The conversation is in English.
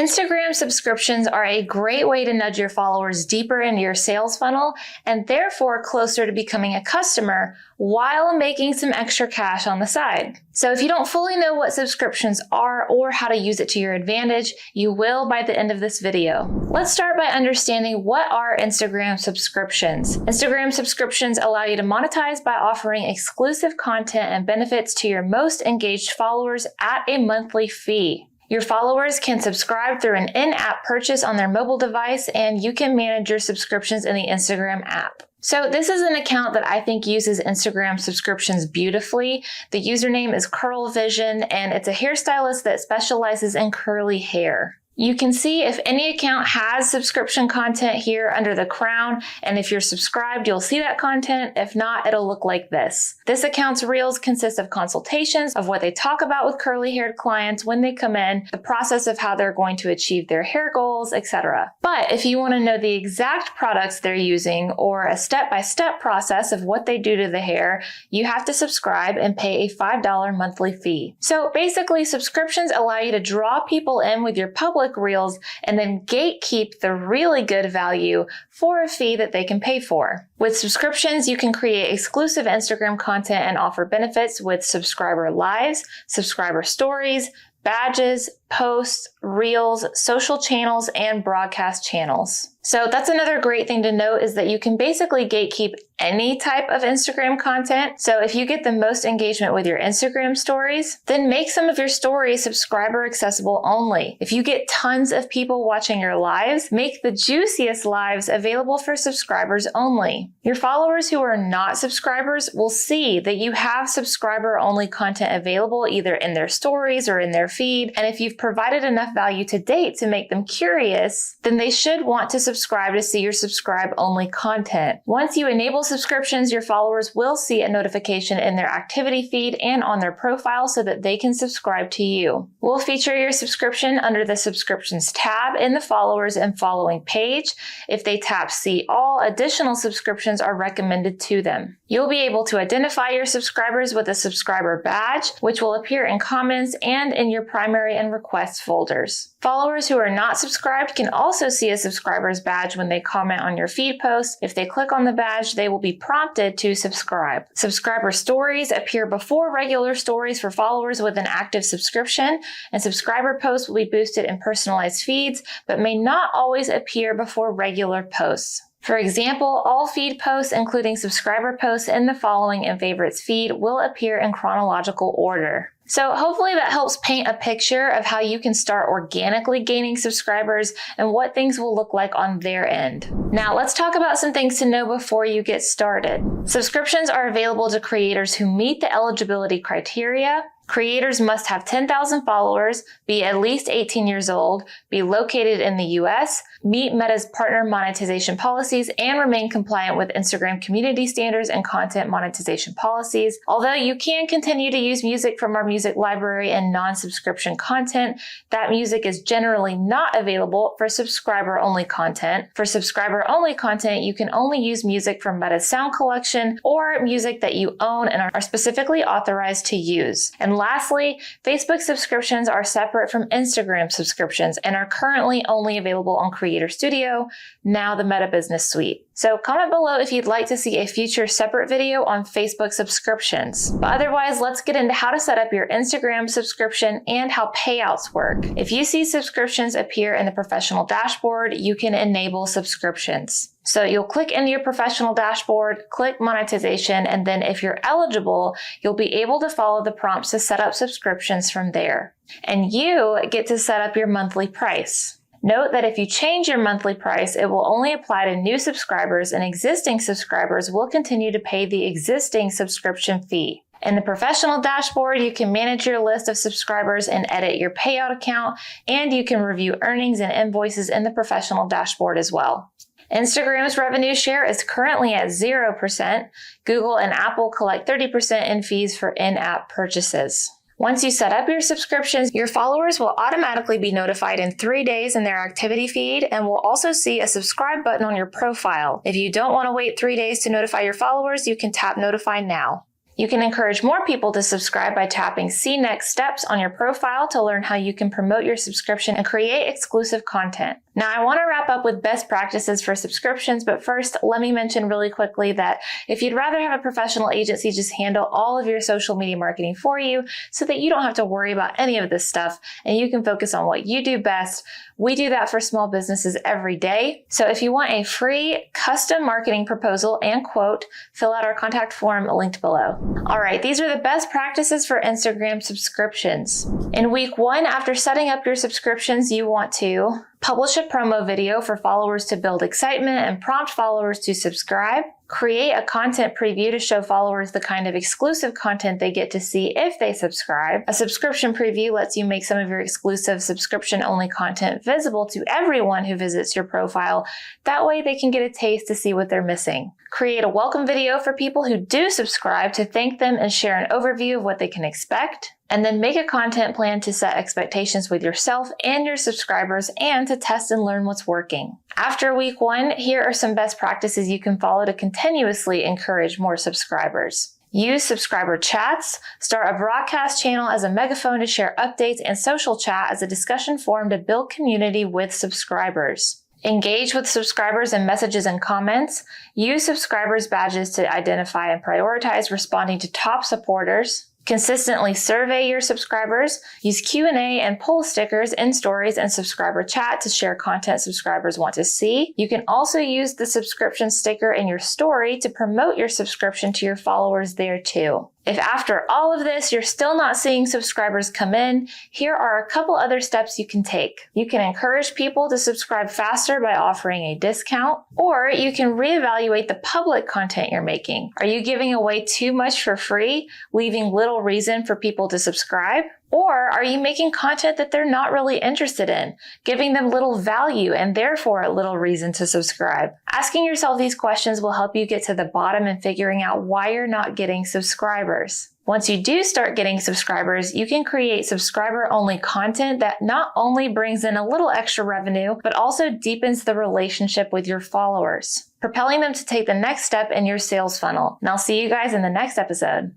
Instagram subscriptions are a great way to nudge your followers deeper into your sales funnel and therefore closer to becoming a customer while making some extra cash on the side. So if you don't fully know what subscriptions are or how to use it to your advantage, you will by the end of this video. Let's start by understanding what are Instagram subscriptions. Instagram subscriptions allow you to monetize by offering exclusive content and benefits to your most engaged followers at a monthly fee. Your followers can subscribe through an in-app purchase on their mobile device, and you can manage your subscriptions in the Instagram app. So this is an account that I think uses Instagram subscriptions beautifully. The username is Curl Vision, and it's a hairstylist that specializes in curly hair. You can see if any account has subscription content here under the crown, and if you're subscribed, you'll see that content. If not, it'll look like this. This account's reels consist of consultations of what they talk about with curly-haired clients when they come in, the process of how they're going to achieve their hair goals, etc. But if you want to know the exact products they're using or a step-by-step process of what they do to the hair, you have to subscribe and pay a $5 monthly fee. So basically, subscriptions allow you to draw people in with your public reels and then gatekeep the really good value for a fee that they can pay for. With subscriptions, you can create exclusive Instagram content and offer benefits with subscriber lives, subscriber stories, badges, posts, reels, social channels, and broadcast channels. So that's another great thing to note is that you can basically gatekeep any type of Instagram content. So if you get the most engagement with your Instagram stories, then make some of your stories subscriber accessible only. If you get tons of people watching your lives, make the juiciest lives available for subscribers only. Your followers who are not subscribers will see that you have subscriber only content available either in their stories or in their feed. And if you've provided enough value to date to make them curious, then they should want to subscribe to see your subscribe only content. Once you enable subscriptions, your followers will see a notification in their activity feed and on their profile so that they can subscribe to you. We'll feature your subscription under the subscriptions tab in the followers and following page. If they tap see all, additional subscriptions are recommended to them. You'll be able to identify your subscribers with a subscriber badge, which will appear in comments and in your primary and requests folders. Followers who are not subscribed can also see a subscriber's badge when they comment on your feed post. If they click on the badge, they will be prompted to subscribe. Subscriber stories appear before regular stories for followers with an active subscription, and subscriber posts will be boosted in personalized feeds, but may not always appear before regular posts. For example, all feed posts, including subscriber posts in the following and favorites feed, will appear in chronological order. So hopefully that helps paint a picture of how you can start organically gaining subscribers and what things will look like on their end. Now let's talk about some things to know before you get started. Subscriptions are available to creators who meet the eligibility criteria. Creators must have 10,000 followers, be at least 18 years old, be located in the US, meet Meta's partner monetization policies, and remain compliant with Instagram community standards and content monetization policies. Although you can continue to use music from our music library and non-subscription content, that music is generally not available for subscriber-only content. For subscriber-only content, you can only use music from Meta's sound collection or music that you own and are specifically authorized to use. And lastly, Facebook subscriptions are separate from Instagram subscriptions and are currently only available on Creator Studio, now the Meta Business Suite. So comment below if you'd like to see a future separate video on Facebook subscriptions. But otherwise, let's get into how to set up your Instagram subscription and how payouts work. If you see subscriptions appear in the professional dashboard, you can enable subscriptions. So you'll click into your professional dashboard, click monetization, and then if you're eligible, you'll be able to follow the prompts to set up subscriptions from there. And you get to set up your monthly price. Note that if you change your monthly price, it will only apply to new subscribers, and existing subscribers will continue to pay the existing subscription fee. In the professional dashboard, you can manage your list of subscribers and edit your payout account, and you can review earnings and invoices in the professional dashboard as well. Instagram's revenue share is currently at 0%. Google and Apple collect 30% in fees for in-app purchases. Once you set up your subscriptions, your followers will automatically be notified in 3 days in their activity feed and will also see a subscribe button on your profile. If you don't want to wait 3 days to notify your followers, you can tap notify now. You can encourage more people to subscribe by tapping See Next Steps on your profile to learn how you can promote your subscription and create exclusive content. Now, I want to wrap up with best practices for subscriptions, but first, let me mention really quickly that if you'd rather have a professional agency just handle all of your social media marketing for you so that you don't have to worry about any of this stuff and you can focus on what you do best, we do that for small businesses every day. So if you want a free custom marketing proposal and quote, fill out our contact form linked below. All right, these are the best practices for Instagram subscriptions. In week 1, after setting up your subscriptions, you want to publish a promo video for followers to build excitement and prompt followers to subscribe. Create a content preview to show followers the kind of exclusive content they get to see if they subscribe. A subscription preview lets you make some of your exclusive subscription-only content visible to everyone who visits your profile. That way they can get a taste to see what they're missing. Create a welcome video for people who do subscribe to thank them and share an overview of what they can expect. And then make a content plan to set expectations with yourself and your subscribers and to test and learn what's working. After week 1, here are some best practices you can follow to continuously encourage more subscribers. Use subscriber chats. Start a broadcast channel as a megaphone to share updates and social chat as a discussion forum to build community with subscribers. Engage with subscribers in messages and comments. Use subscribers badges to identify and prioritize responding to top supporters. Consistently survey your subscribers. Use Q&A and poll stickers in stories and subscriber chat to share content subscribers want to see. You can also use the subscription sticker in your story to promote your subscription to your followers there too. If after all of this, you're still not seeing subscribers come in, here are a couple other steps you can take. You can encourage people to subscribe faster by offering a discount, or you can reevaluate the public content you're making. Are you giving away too much for free, leaving little reason for people to subscribe? Or are you making content that they're not really interested in, giving them little value and therefore little reason to subscribe? Asking yourself these questions will help you get to the bottom and figuring out why you're not getting subscribers. Once you do start getting subscribers, you can create subscriber-only content that not only brings in a little extra revenue, but also deepens the relationship with your followers, propelling them to take the next step in your sales funnel. And I'll see you guys in the next episode.